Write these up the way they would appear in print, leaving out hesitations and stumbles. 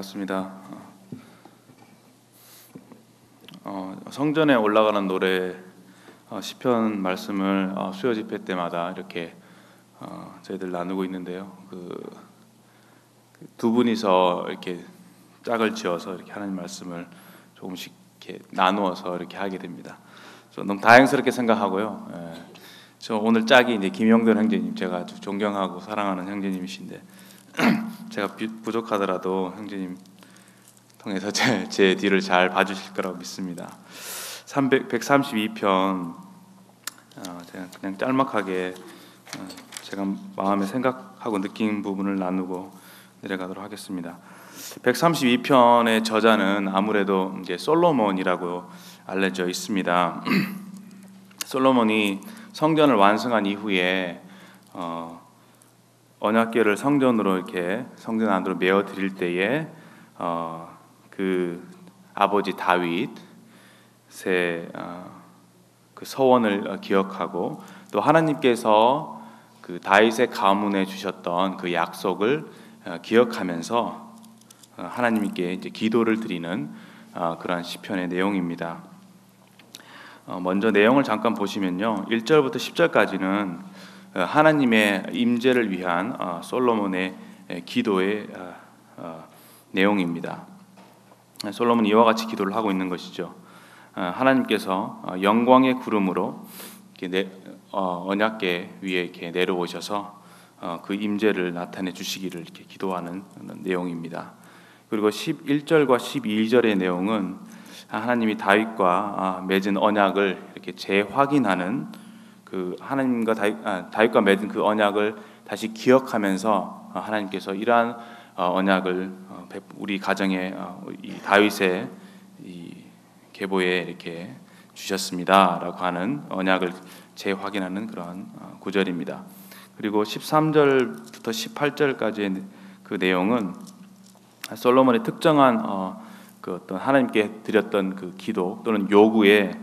반갑습니다. 성전에 올라가는 노래 시편 말씀을 수요 집회 때마다 이렇게 저희들 나누고 있는데요. 두 분이서 이렇게 짝을 지어서 이렇게 하나님 말씀을 조금씩 이렇게 나누어서 이렇게 하게 됩니다. 너무 다행스럽게 생각하고요. 저 오늘 짝이 이제 김영돈 형제님, 제가 아주 존경하고 사랑하는 형제님이신데 제가 부족하더라도 형제님 통해서 제 뒤를 잘 봐주실 거라고 믿습니다. 132편 제가 그냥 짤막하게 제가 마음에 생각하고 느낀 부분을 나누고 내려가도록 하겠습니다. 132편의 저자는 아무래도 이제 솔로몬이라고 알려져 있습니다. 솔로몬이 성전을 완성한 이후에 언약궤를 성전으로 이렇게 성전 안으로 메어 드릴 때에 그 아버지 다윗의 그 서원을 기억하고 또 하나님께서 그 다윗의 가문에 주셨던 그 약속을 기억하면서 하나님께 이제 기도를 드리는 그러한 시편의 내용입니다. 먼저 내용을 잠깐 보시면요, 1절부터 10절까지는 하나님의 임재를 위한 솔로몬의 기도의 내용입니다. 솔로몬이 이와 같이 기도를 하고 있는 것이죠. 하나님께서 영광의 구름으로 언약궤 위에 이렇게 내려오셔서 그 임재를 나타내 주시기를 이렇게 기도하는 내용입니다. 그리고 11절과 12절의 내용은 하나님이 다윗과 맺은 언약을 이렇게 재확인하는 그 하나님과 다윗과 맺은 그 언약을 다시 기억하면서 하나님께서 이러한 언약을 우리 가정에 이 다윗의 이 계보에 이렇게 주셨습니다라고 하는 언약을 재확인하는 그런 구절입니다. 그리고 13절부터 18절까지의 그 내용은 솔로몬의 특정한 그 어떤 하나님께 드렸던 그 기도 또는 요구에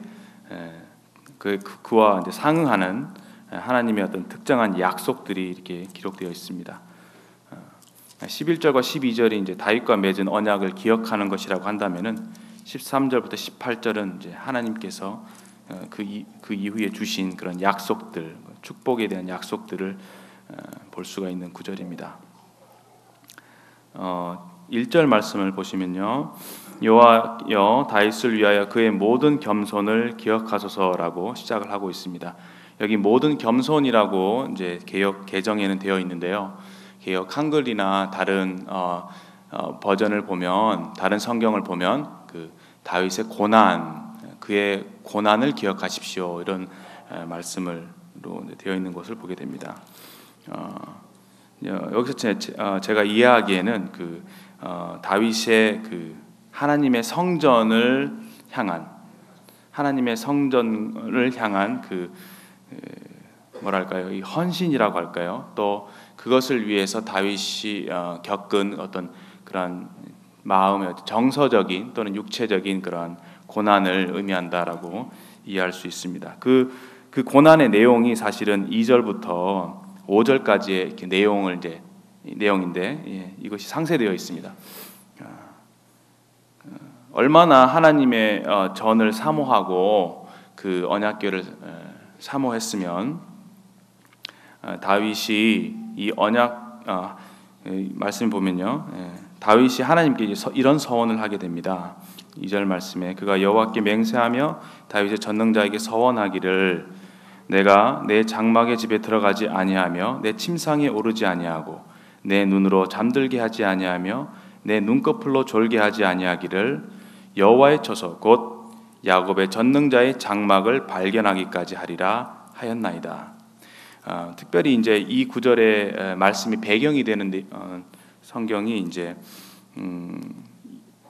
그와 이제 상응하는 하나님의 어떤 특정한 약속들이 이렇게 기록되어 있습니다. 11절과 12절이 이제 다윗과 맺은 언약을 기억하는 것이라고 한다면은 13절부터 18절은 이제 하나님께서 그 이후에 주신 그런 약속들, 축복에 대한 약속들을 볼 수가 있는 구절입니다. 1절 말씀을 보시면요, 여호와여 다윗을 위하여 그의 모든 겸손을 기억하소서라고 시작을 하고 있습니다. 여기 모든 겸손이라고 이제 개역 개정에는 되어 있는데요, 개역 한글이나 다른 버전을 보면, 다른 성경을 보면 그 다윗의 고난, 그의 고난을 기억하십시오, 이런 말씀으로 되어 있는 것을 보게 됩니다. 여기서 제가 이해하기에는 그 다윗의 그 하나님의 성전을 향한 그 뭐랄까요, 이 헌신이라고 할까요? 또 그것을 위해서 다윗이 겪은 어떤 그런 마음의 정서적인 또는 육체적인 그런 고난을 의미한다라고 이해할 수 있습니다. 그 고난의 내용이 사실은 2절부터 5절까지의 이렇게 내용인데 이것이 상세되어 있습니다. 얼마나 하나님의 전을 사모하고 그 언약궤를 사모했으면 다윗이 이 언약 말씀 보면요, 다윗이 하나님께 이런 서원을 하게 됩니다. 2절 말씀에 그가 여호와께 맹세하며 다윗의 전능자에게 서원하기를 내가 내 장막의 집에 들어가지 아니하며 내 침상에 오르지 아니하고 내 눈으로 잠들게 하지 아니하며 내 눈꺼풀로 졸게 하지 아니하기를 여호와의 처소 곧 야곱의 전능자의 장막을 발견하기까지 하리라 하였나이다. 특별히 이제 이 구절의 말씀이 배경이 되는 성경이 이제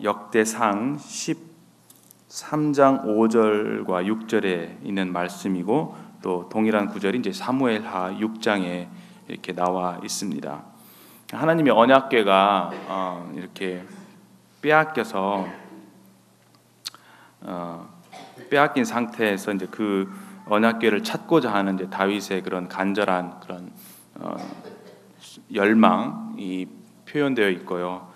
역대상 13장 5절과 6절에 있는 말씀이고, 또 동일한 구절이 이제 사무엘하 6장에 이렇게 나와 있습니다. 하나님의 언약궤가 이렇게 빼앗긴 상태에서 이제 그 언약궤를 찾고자 하는 이제 다윗의 그런 간절한 그런 열망이 표현되어 있고요.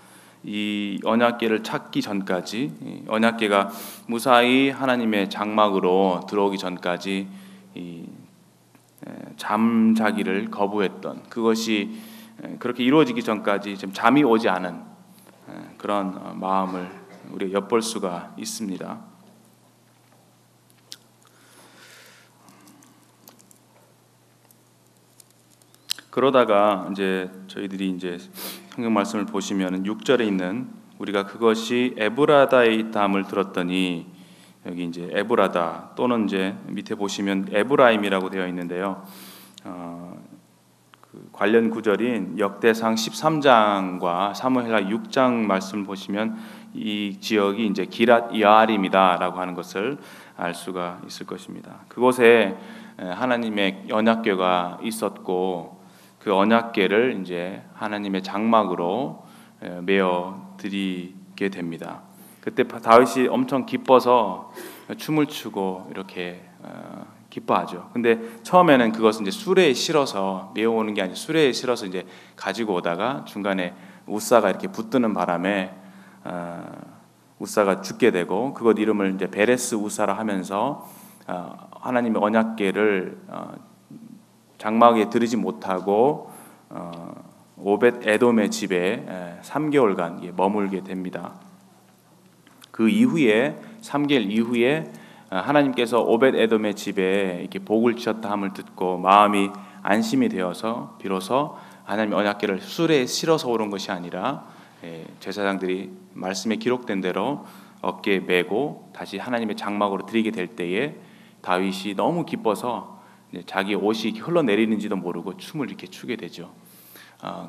이 언약궤를 찾기 전까지, 언약궤가 무사히 하나님의 장막으로 들어오기 전까지 이 잠자기를 거부했던, 그것이 그렇게 이루어지기 전까지 좀 잠이 오지 않은 그런 마음을 우리가 엿볼 수가 있습니다. 그러다가 이제 저희들이 이제 성경 말씀을 보시면은 6절에 있는, 우리가 그것이 에브라다에 있다함을 들었더니, 여기 이제 에브라다 또는 이제 밑에 보시면 에브라임이라고 되어 있는데요. 그 관련 구절인 역대상 13장과 사무엘하 6장 말씀을 보시면 이 지역이 이제 기랏 여아림이다라고 하는 것을 알 수가 있을 것입니다. 그곳에 하나님의 언약궤가 있었고, 그 언약궤를 이제 하나님의 장막으로 메어 드리게 됩니다. 그때 다윗이 엄청 기뻐서 춤을 추고 이렇게 기뻐하죠. 근데 처음에는 그것은 이제 수레에 실어서 메어오는 게 아니라 수레에 실어서 이제 가지고 오다가 중간에 우사가 이렇게 붙드는 바람에 우사가 죽게 되고, 그것 이름을 이제 베레스 우사라 하면서 하나님의 언약궤를 장막에 들이지 못하고 오벳 에돔의 집에 3개월간 머물게 됩니다. 그 이후에 3개월 이후에 하나님께서 오벳 에돔의 집에 이렇게 복을 주셨다 함을 듣고 마음이 안심이 되어서 비로소 하나님의 언약궤를 수레에 실어서 오른 것이 아니라 제사장들이 말씀에 기록된 대로 어깨에 메고 다시 하나님의 장막으로 드리게 될 때에 다윗이 너무 기뻐서 자기 옷이 흘러내리는지도 모르고 춤을 이렇게 추게 되죠.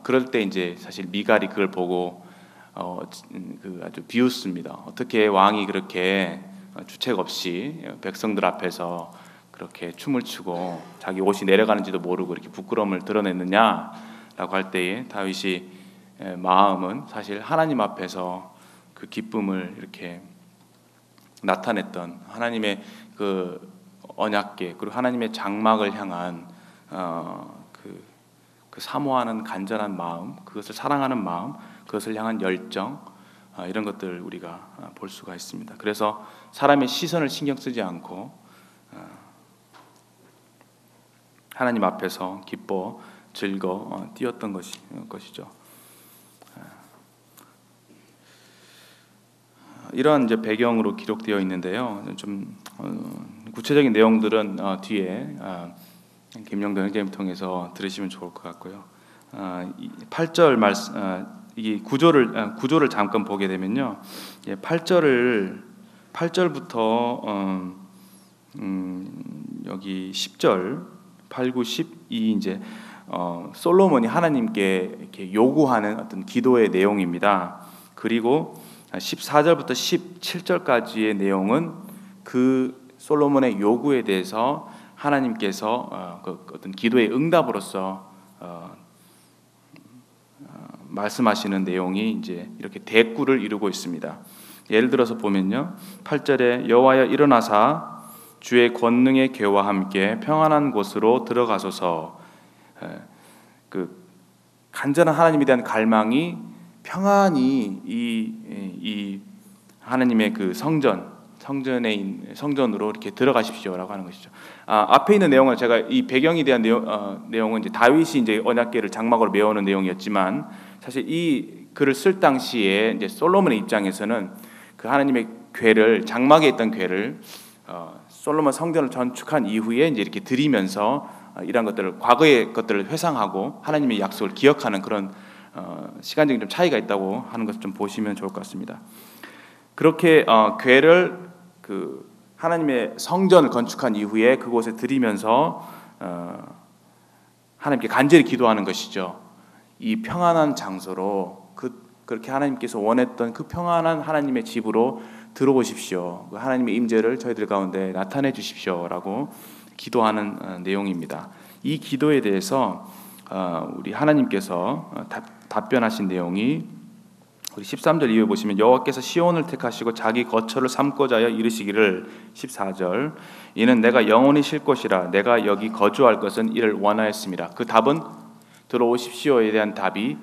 그럴 때 이제 사실 미갈이 그걸 보고 그 아주 비웃습니다. 어떻게 왕이 그렇게 주책 없이 백성들 앞에서 그렇게 춤을 추고 자기 옷이 내려가는지도 모르고 이렇게 부끄러움을 드러냈느냐라고 할 때에 다윗이 마음은 사실 하나님 앞에서 그 기쁨을 이렇게 나타냈던, 하나님의 그 언약궤 그리고 하나님의 장막을 향한 그 사모하는 간절한 마음, 그것을 사랑하는 마음, 그것을 향한 열정, 이런 것들을 우리가 볼 수가 있습니다. 그래서 사람의 시선을 신경 쓰지 않고 하나님 앞에서 기뻐 즐거 뛰었던 것이죠. 이러한 이제 배경으로 기록되어 있는데요. 좀 구체적인 내용들은 뒤에 김영도 형제님 통해서 들으시면 좋을 것 같고요. 8절 말씀, 이 구조를 잠깐 보게 되면요, 8절부터 여기 10절, 8, 9, 12 이제 솔로몬이 하나님께 이렇게 요구하는 어떤 기도의 내용입니다. 그리고 14절부터 17절까지의 내용은 그 솔로몬의 요구에 대해서 하나님께서 그 어떤 기도의 응답으로서 말씀하시는 내용이 이제 이렇게 대꾸를 이루고 있습니다. 예를 들어서 보면요, 8절에 여호와여 일어나사 주의 권능의 궤와 함께 평안한 곳으로 들어가소서. 그 간절한 하나님에 대한 갈망이 평안히 이 하나님의 그 성전으로 이렇게 들어가십시오라고 하는 것이죠. 앞에 있는 내용은 제가 이 배경에 대한 내용은 이제 다윗이 이제 언약궤를 장막으로 메우는 내용이었지만, 사실 이 글을 쓸 당시에 이제 솔로몬의 입장에서는 그 하나님의 궤를, 장막에 있던 궤를 솔로몬 성전을 건축한 이후에 이제 이렇게 드리면서 이런 것들을, 과거의 것들을 회상하고 하나님의 약속을 기억하는 그런 시간적인 좀 차이가 있다고 하는 것을 좀 보시면 좋을 것 같습니다. 그렇게 궤를 그 하나님의 성전을 건축한 이후에 그곳에 드리면서 하나님께 간절히 기도하는 것이죠. 이 평안한 장소로 그렇게 하나님께서 원했던 그 평안한 하나님의 집으로 들어오십시오. 그 하나님의 임재를 저희들 가운데 나타내 주십시오라고 기도하는 내용입니다. 이 기도에 대해서 우리 하나님께서 답변하신 내용이 우리 13절 이후에 보시면 여호와께서 시온을 택하시고 자기 거처를 삼고자 하여 이르시기를 14절 이는 내가 영원히 쉴 곳이라 내가 여기 거주할 것은 이를 원하였습니다. 그 답은 들어오십시오에 대한 답이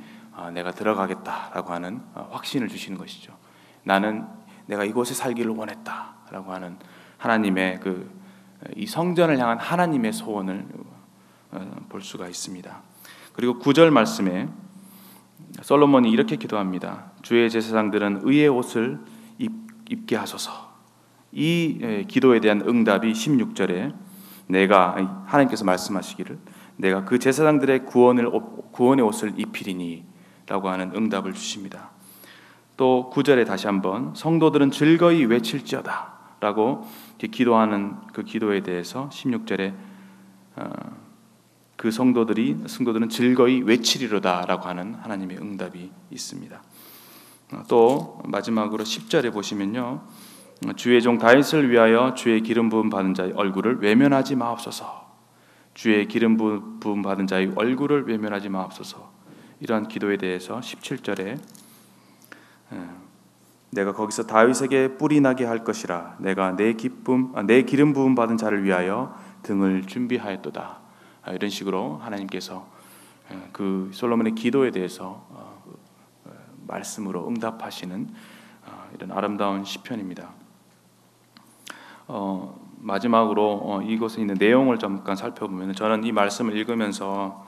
내가 들어가겠다라고 하는 확신을 주시는 것이죠. 내가 이곳에 살기를 원했다라고 하는 하나님의 이 성전을 향한 하나님의 소원을 볼 수가 있습니다. 그리고 9절 말씀에 솔로몬이 이렇게 기도합니다. 주의 제사장들은 의의 옷을 입게 하소서. 이 기도에 대한 응답이 16절에 하나님께서 말씀하시기를 내가 그 제사장들의 구원의 옷을 입히리니 라고 하는 응답을 주십니다. 또 9절에 다시 한번 성도들은 즐거이 외칠지어다 라고 기도하는 그 기도에 대해서 16절에 그 성도들은 즐거이 외치리로다 라고 하는 하나님의 응답이 있습니다. 또 마지막으로 10절에 보시면요, 주의 종 다윗을 위하여 주의 기름 부음 받은 자의 얼굴을 외면하지 마옵소서. 주의 기름 부음 받은 자의 얼굴을 외면하지 마옵소서. 이러한 기도에 대해서 17절에 내가 거기서 다윗에게 뿔이 나게 할 것이라. 내가 내 기름 부음 받은 자를 위하여 등을 준비하였도다. 이런 식으로 하나님께서 그 솔로몬의 기도에 대해서 말씀으로 응답하시는 이런 아름다운 시편입니다. 마지막으로 이곳에 있는 내용을 잠깐 살펴보면 저는 이 말씀을 읽으면서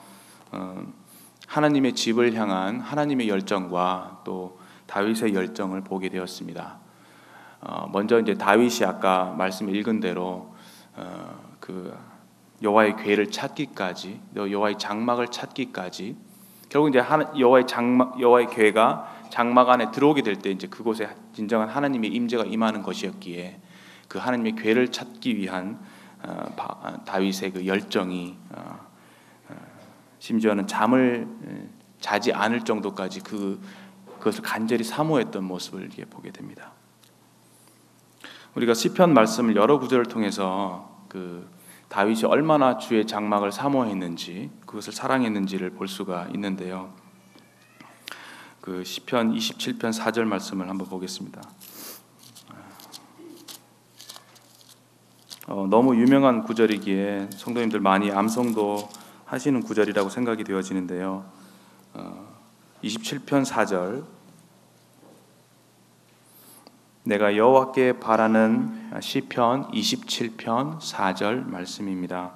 하나님의 집을 향한 하나님의 열정과 또 다윗의 열정을 보게 되었습니다. 먼저 이제 다윗이 아까 말씀 읽은 대로 그 여호와의 궤를 찾기까지, 여호와의 장막을 찾기까지, 결국 이제 여호와의 궤가 장막 안에 들어오게 될 때 이제 그곳에 진정한 하나님의 임재가 임하는 것이었기에 그 하나님의 궤를 찾기 위한 다윗의 그 열정이 심지어는 잠을 자지 않을 정도까지 그것을 간절히 사모했던 모습을 보게 됩니다. 우리가 시편 말씀을 여러 구절을 통해서 그 다윗이 얼마나 주의 장막을 사모했는지, 그것을 사랑했는지를 볼 수가 있는데요. 그 시편 27편 4절 말씀을 한번 보겠습니다. 너무 유명한 구절이기에 성도님들 많이 암송도 하시는 구절이라고 생각이 되어지는데요. 27편 4절, 내가 여호와께 바라는 시편 27편 4절 말씀입니다.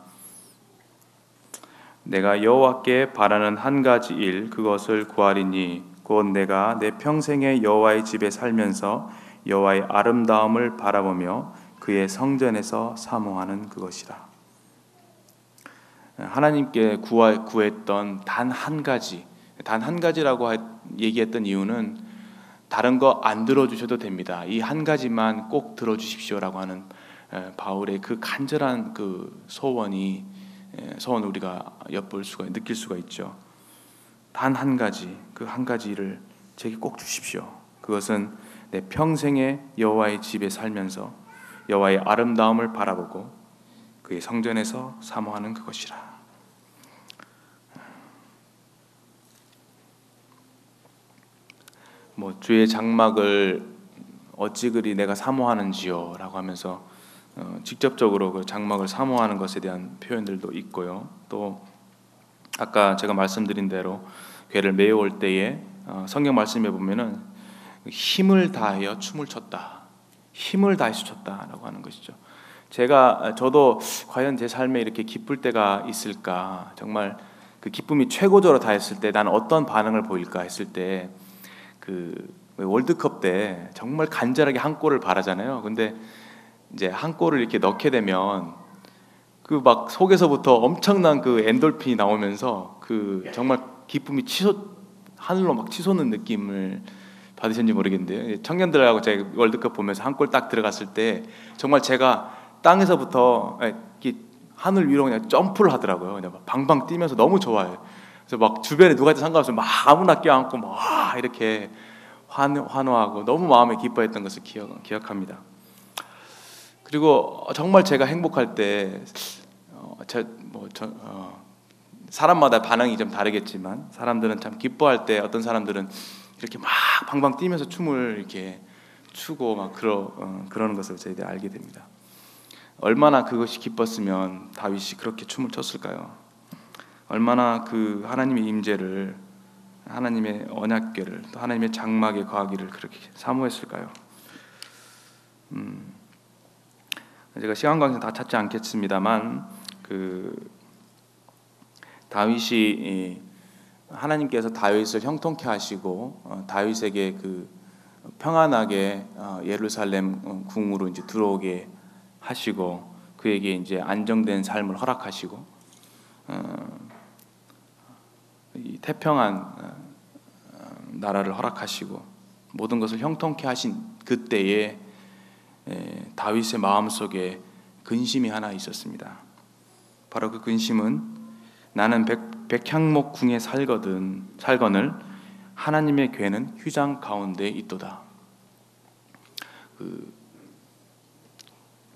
내가 여호와께 바라는 한 가지 일, 그것을 구하리니 곧 내가 내 평생에 여호와의 집에 살면서 여호와의 아름다움을 바라보며 그의 성전에서 사모하는 그것이라. 하나님께 구했던 단 한 가지라고 얘기했던 이유는 다른 거 안 들어주셔도 됩니다. 이 한 가지만 꼭 들어주십시오라고 하는 바울의 그 간절한 그 소원을 우리가 느낄 수가 있죠. 단 한 가지, 그 한 가지를 제게 꼭 주십시오. 그것은 내 평생에 여호와의 집에 살면서 여호와의 아름다움을 바라보고 그의 성전에서 사모하는 그것이라. 주의 장막을 어찌 그리 내가 사모하는지요 라고 하면서 직접적으로 그 장막을 사모하는 것에 대한 표현들도 있고요. 또 아까 제가 말씀드린 대로 궤를 메어올 때에 성경 말씀에 보면은 힘을 다하여 춤을 췄다, 힘을 다해서 췄다라고 하는 것이죠. 저도 과연 제 삶에 이렇게 기쁠 때가 있을까, 정말 그 기쁨이 최고조로 다했을 때 나는 어떤 반응을 보일까 했을 때, 그 월드컵 때 정말 간절하게 한 골을 바라잖아요. 근데 이제 한 골을 이렇게 넣게 되면 그 막 속에서부터 엄청난 그 엔돌핀이 나오면서 그 정말 기쁨이 하늘로 막 치솟는 느낌을 받으셨는지 모르겠는데요. 청년들하고 제가 월드컵 보면서 한 골 딱 들어갔을 때 정말 제가 땅에서부터 하늘 위로 그냥 점프를 하더라고요. 그냥 막 방방 뛰면서 너무 좋아요. 그래서 막 주변에 누가 있든 상관없이 막 아무나 껴안고 막 이렇게 환호하고 너무 마음에 기뻐했던 것을 기억합니다. 그리고 정말 제가 행복할 때 사람마다 반응이 좀 다르겠지만 사람들은 참 기뻐할 때 어떤 사람들은 이렇게 막 방방 뛰면서 춤을 이렇게 추고 막 그러는 것을 저희들이 알게 됩니다. 얼마나 그것이 기뻤으면 다윗이 그렇게 춤을 췄을까요? 얼마나 그 하나님의 임재를 하나님의 언약궤를 또 하나님의 장막에 거하기를 그렇게 사모했을까요? 제가 시간 관계상 다 찾지 않겠습니다만 다윗이 하나님께서 다윗을 형통케 하시고 다윗에게 평안하게 예루살렘 궁으로 이제 들어오게 하시고 그에게 이제 안정된 삶을 허락하시고 이 태평한 나라를 허락하시고 모든 것을 형통케 하신 그때에 다윗의 마음속에 근심이 하나 있었습니다. 바로 그 근심은 나는 백향목 궁에 살거늘 하나님의 궤는 휘장 가운데 있도다.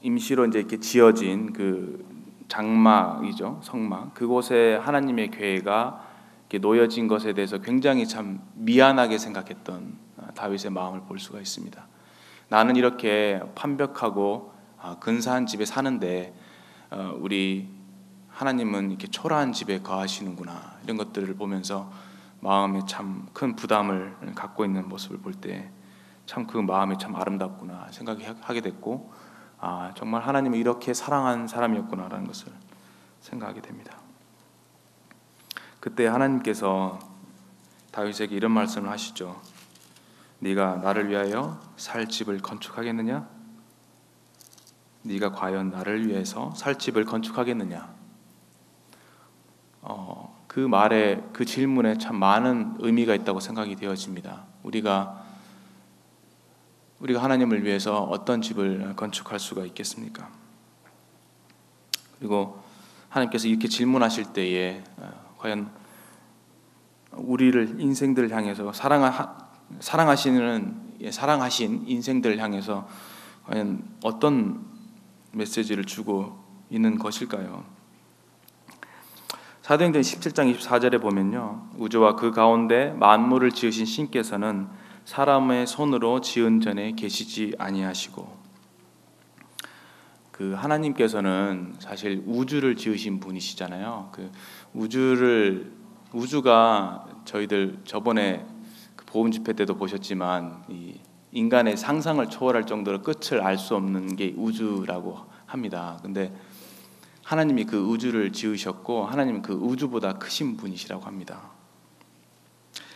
임시로 이제 이렇게 지어진 장막이죠, 성막. 그곳에 하나님의 궤가 이렇게 놓여진 것에 대해서 굉장히 참 미안하게 생각했던 다윗의 마음을 볼 수가 있습니다. 나는 이렇게 판벽하고 근사한 집에 사는데 우리 하나님은 이렇게 초라한 집에 거하시는구나, 이런 것들을 보면서 마음에 참 큰 부담을 갖고 있는 모습을 볼 때 참 그 마음이 참 아름답구나 생각하게 됐고, 정말 하나님을 이렇게 사랑한 사람이었구나라는 것을 생각하게 됩니다. 그때 하나님께서 다윗에게 이런 말씀을 하시죠. 네가 나를 위하여 살 집을 건축하겠느냐? 네가 과연 나를 위해서 살 집을 건축하겠느냐? 그 말에, 그 질문에 참 많은 의미가 있다고 생각이 되어집니다. 우리가 하나님을 위해서 어떤 집을 건축할 수가 있겠습니까? 그리고 하나님께서 이렇게 질문하실 때에 과연 우리를 인생들을 향해서 사랑하신 인생들을 향해서 과연 어떤 메시지를 주고 있는 것일까요? 사도행전 17장 24절에 보면요, 우주와 그 가운데 만물을 지으신 신께서는 사람의 손으로 지은 전에 계시지 아니하시고, 하나님께서는 사실 우주를 지으신 분이시잖아요. 우주가 저희들 저번에 복음 집회 때도 보셨지만 이 인간의 상상을 초월할 정도로 끝을 알 수 없는 게 우주라고 합니다. 근데 하나님이 그 우주를 지으셨고 하나님은 그 우주보다 크신 분이시라고 합니다.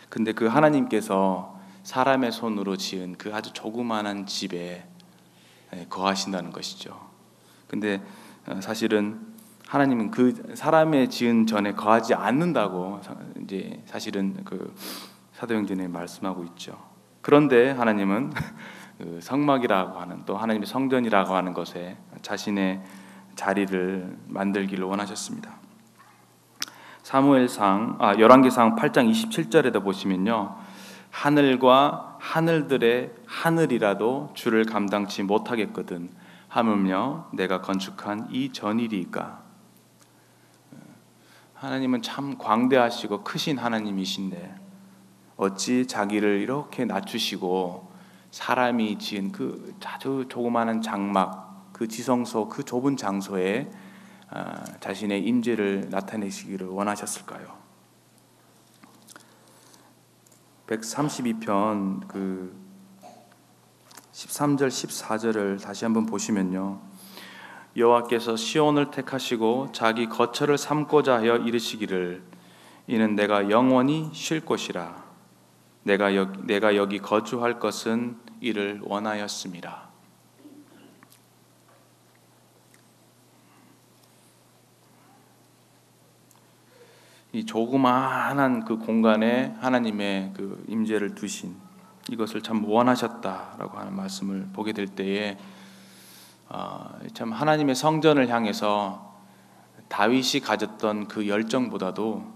근데 그 하나님께서 사람의 손으로 지은 그 아주 조그마한 집에 거하신다는 것이죠. 근데 사실은 하나님은 그 사람의 지은 전에 거하지 않는다고 이제 사실은 사도행전에 말씀하고 있죠. 그런데 하나님은 성막이라고 하는, 또 하나님의 성전이라고 하는 것에 자신의 자리를 만들기를 원하셨습니다. 열왕기상 8장 27절에도 보시면요, 하늘과 하늘들의 하늘이라도 주를 감당치 못하겠거든 하물며 내가 건축한 이 전이리이까. 하나님은 참 광대하시고 크신 하나님이신데 어찌 자기를 이렇게 낮추시고 사람이 지은 그 아주 조그마한 장막, 그 지성소, 그 좁은 장소에 자신의 임재를 나타내시기를 원하셨을까요? 132편 13절 14절을 다시 한번 보시면요, 여호와께서 시온을 택하시고 자기 거처를 삼고자 하여 이르시기를 이는 내가 영원히 쉴 곳이라 내가 여기 거주할 것은 이를 원하였음이라. 이 조그마한 그 공간에 하나님의 그 임재를 두신 이것을 참 원하셨다라고 하는 말씀을 보게 될 때에 참 하나님의 성전을 향해서 다윗이 가졌던 그 열정보다도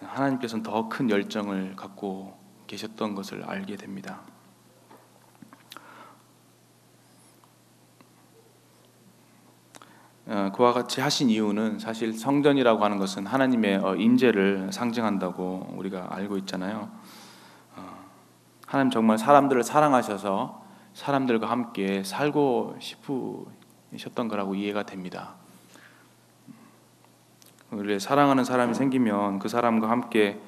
하나님께서는 더 큰 열정을 갖고 계셨던 것을 알게 됩니다. 그와 같이 하신 이유는 사실 성전이라고 하는 것은 하나님의 임재를 상징한다고 우리가 알고 있잖아요. 하나님 정말 사람들을 사랑하셔서 사람들과 함께 살고 싶으셨던 거라고 이해가 됩니다. 우리 사랑하는 사람이 생기면 그 사람과 함께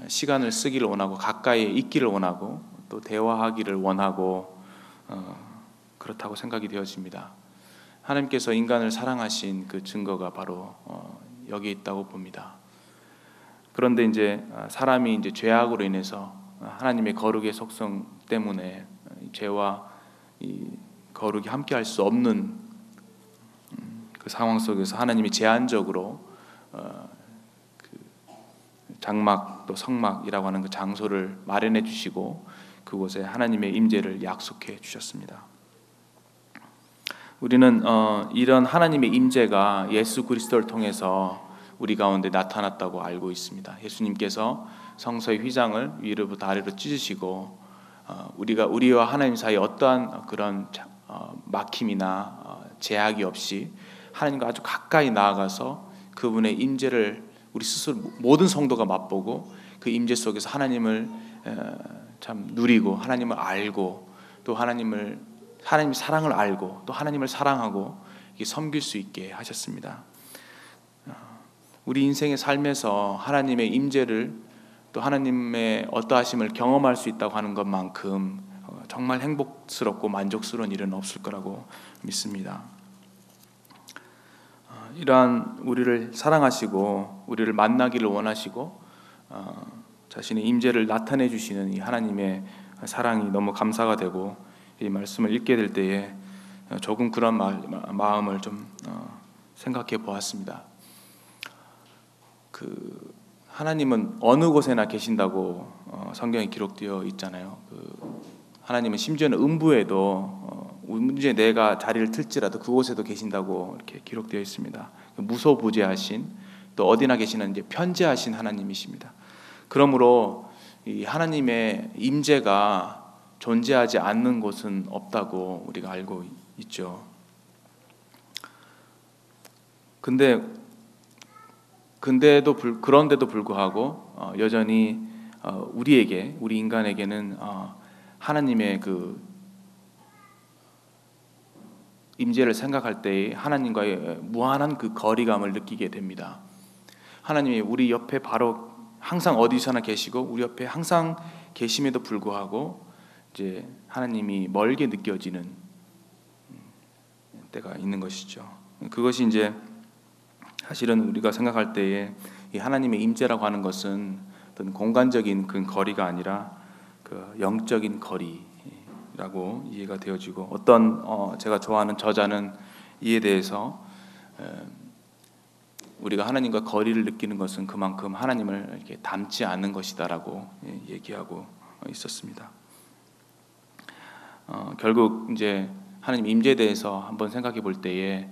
시간을 쓰기를 원하고 가까이에 있기를 원하고 또 대화하기를 원하고 그렇다고 생각이 되어집니다. 하나님께서 인간을 사랑하신 그 증거가 바로 여기에 있다고 봅니다. 그런데 이제 사람이 이제 죄악으로 인해서 하나님의 거룩의 속성 때문에 죄와 이 거룩이 함께할 수 없는 그 상황 속에서 하나님이 제한적으로 그 장막 또 성막이라고 하는 그 장소를 마련해 주시고 그곳에 하나님의 임재를 약속해 주셨습니다. 우리는 이런 하나님의 임재가 예수 그리스도를 통해서 우리 가운데 나타났다고 알고 있습니다. 예수님께서 성소의 휘장을 위로부터 아래로 찢으시고 우리와 하나님 사이에 어떠한 그런 막힘이나 제약이 없이 하나님과 아주 가까이 나아가서 그분의 임재를 우리 스스로 모든 성도가 맛보고 그 임재 속에서 하나님을 참 누리고 하나님을 알고 또 하나님의 사랑을 알고 또 하나님을 사랑하고 섬길 수 있게 하셨습니다. 우리 인생의 삶에서 하나님의 임재를 또 하나님의 어떠하심을 경험할 수 있다고 하는 것만큼 정말 행복스럽고 만족스러운 일은 없을 거라고 믿습니다. 이러한 우리를 사랑하시고 우리를 만나기를 원하시고 자신의 임재를 나타내 주시는 이 하나님의 사랑이 너무 감사가 되고 이 말씀을 읽게 될 때에 조금 그런 마음을 좀 생각해 보았습니다. 그 하나님은 어느 곳에나 계신다고 성경에 기록되어 있잖아요. 하나님은 심지어는 음부에도 문제 내가 자리를 틀지라도 그곳에도 계신다고 이렇게 기록되어 있습니다. 무소부재하신 또 어디나 계시는 이제 편재하신 하나님이십니다. 그러므로 이 하나님의 임재가 존재하지 않는 곳은 없다고 우리가 알고 있죠. 그런데도 불구하고 여전히 우리 인간에게는 하나님의 그 임재를 생각할 때 하나님과의 무한한 그 거리감을 느끼게 됩니다. 하나님이 우리 옆에 바로 항상 어디서나 계시고 우리 옆에 항상 계심에도 불구하고 이제 하나님이 멀게 느껴지는 때가 있는 것이죠. 그것이 이제 사실은 우리가 생각할 때에 이 하나님의 임재라고 하는 것은 어떤 공간적인 그 거리가 아니라 그 영적인 거리라고 이해가 되어지고 어떤 제가 좋아하는 저자는 이에 대해서 우리가 하나님과 거리를 느끼는 것은 그만큼 하나님을 이렇게 닮지 않는 것이다라고 얘기하고 있었습니다. 결국 이제 하나님 임재에 대해서 한번 생각해 볼 때에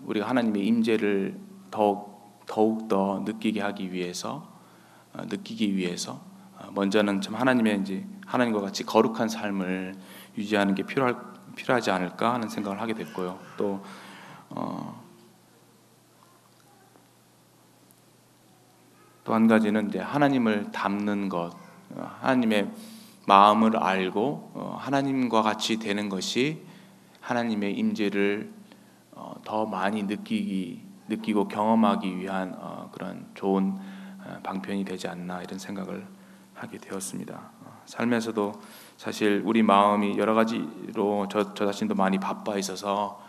우리가 하나님의 임재를 더욱 더 느끼게 하기 위해서 먼저는 참 하나님과 같이 거룩한 삶을 유지하는 게 필요하지 않을까 하는 생각을 하게 됐고요. 또 한 가지는 이제 하나님을 닮는 것, 하나님의 마음을 알고 하나님과 같이 되는 것이 하나님의 임재를 더 많이 느끼고 경험하기 위한 그런 좋은 방편이 되지 않나 이런 생각을 하게 되었습니다. 삶에서도 사실 우리 마음이 여러 가지로 저 자신도 많이 바빠 있어서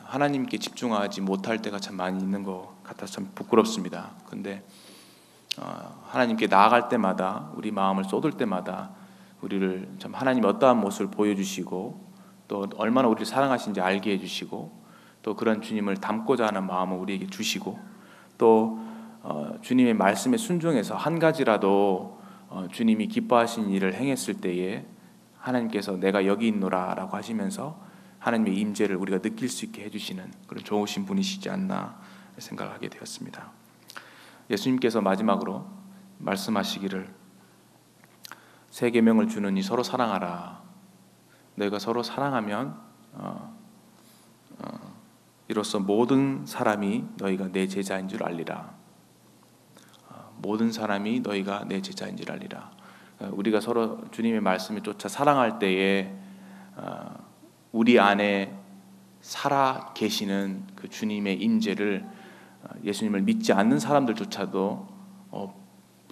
하나님께 집중하지 못할 때가 참 많이 있는 것 같아서 참 부끄럽습니다. 근데 하나님께 나아갈 때마다 우리 마음을 쏟을 때마다 우리를 참 하나님이 어떠한 모습을 보여주시고 또 얼마나 우리를 사랑하신지 알게 해주시고 또 그런 주님을 닮고자 하는 마음을 우리에게 주시고 또 주님의 말씀에 순종해서 한 가지라도 주님이 기뻐하신 일을 행했을 때에 하나님께서 내가 여기 있노라 라고 하시면서 하나님의 임재를 우리가 느낄 수 있게 해주시는 그런 좋으신 분이시지 않나 생각하게 되었습니다. 예수님께서 마지막으로 말씀하시기를 새 계명을 주느니 서로 사랑하라. 너희가 서로 사랑하면 이로써 모든 사람이 너희가 내 제자인 줄 알리라. 모든 사람이 너희가 내 제자인 줄 알리라. 우리가 서로 주님의 말씀을 쫓아 사랑할 때에 우리 안에 살아 계시는 그 주님의 임재를 예수님을 믿지 않는 사람들조차도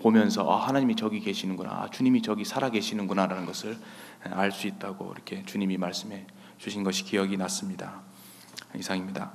보면서 하나님이 저기 계시는구나, 주님이 저기 살아 계시는구나라는 것을 알 수 있다고 이렇게 주님이 말씀해 주신 것이 기억이 났습니다. 이상입니다.